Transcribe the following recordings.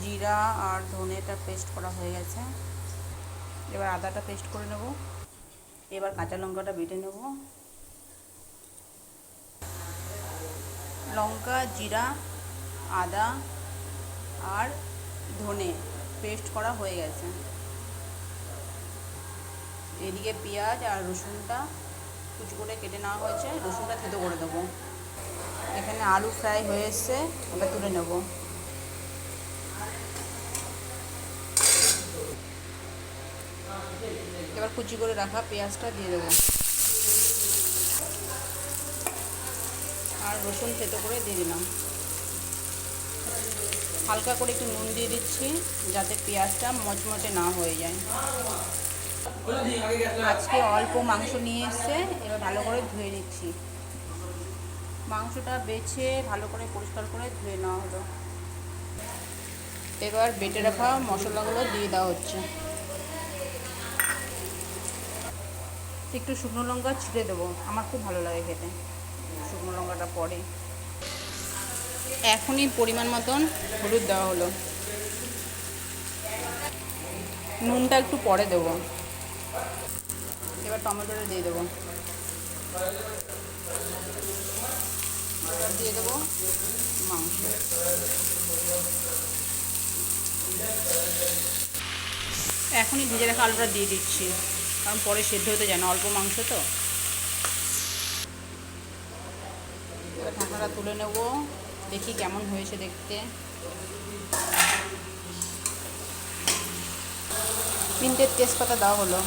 জিরা আর ধনেটা পেস্ট করা হয়ে গেছে। এবার আদাটা পেস্ট করে নেব। এবার কাঁচা লঙ্কাটা বেটে নেব। লঙ্কা, জিরা, আদা আর ধনে পেস্ট করা হয়ে গেছে। এদিকে পেঁয়াজ আর রসুনটা কুচি করে কেটে নেওয়া হয়েছে, রসুনটা থেতো করে দেবো। এখানে আলু ফ্রাই হয়ে এসছে, ওটা তুলে নেব। এবার কুচি করে রাখা পেঁয়াজটা দিয়ে দেবো আর রসুন থেতো করে দিয়ে দিলাম। হালকা করে একটু নুন দিয়ে দিচ্ছি যাতে পেঁয়াজটা মচমচে না হয়ে যায়। আজকে অল্প মাংস নিয়ে এসছে, এবার ভালো করে ধুয়ে নিচ্ছি। মাংসটা বেছে ভালো করে পরিষ্কার করে ধুয়ে নেওয়া হলো। এবার বেটে রাখা মশলাগুলো দিয়ে দেওয়া হচ্ছে। একটু শুকনো লঙ্কা ছিঁড়ে দেবো, আমার খুব ভালো লাগে খেতে শুকনো লঙ্কাটা পরে। এখনই পরিমাণ মতন হলুদ দেওয়া হলো, নুনটা একটু পরে দেবো। এবার টমেটোটা দিয়ে দেবো, এবার দিয়ে দেবো মাংস। এখনই ভেজে রাখা আলুটা দিয়ে দিচ্ছি, কারণ পরে সেদ্ধ হতে যায় না, অল্প মাংস তো। এবার ঢাকাটা তুলে নেব, দেখি কেমন হয়েছে দেখতে। 3টে তেজপাতা দেওয়া হলো।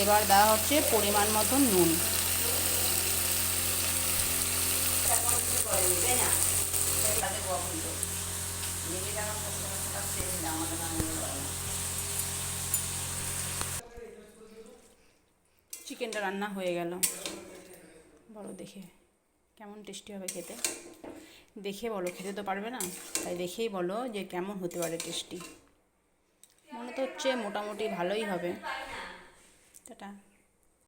এবার দেওয়া হচ্ছে পরিমাণ মতন নুন। চিকেনটা রান্না হয়ে গেল। বলো দেখে কেমন টেস্টি হবে খেতে। দেখে বলো, খেতে তো পারবে না, তাই দেখেই বলো যে কেমন হতে পারে টেস্টি। মনে তো হচ্ছে মোটামুটি ভালোই হবে। টাটা।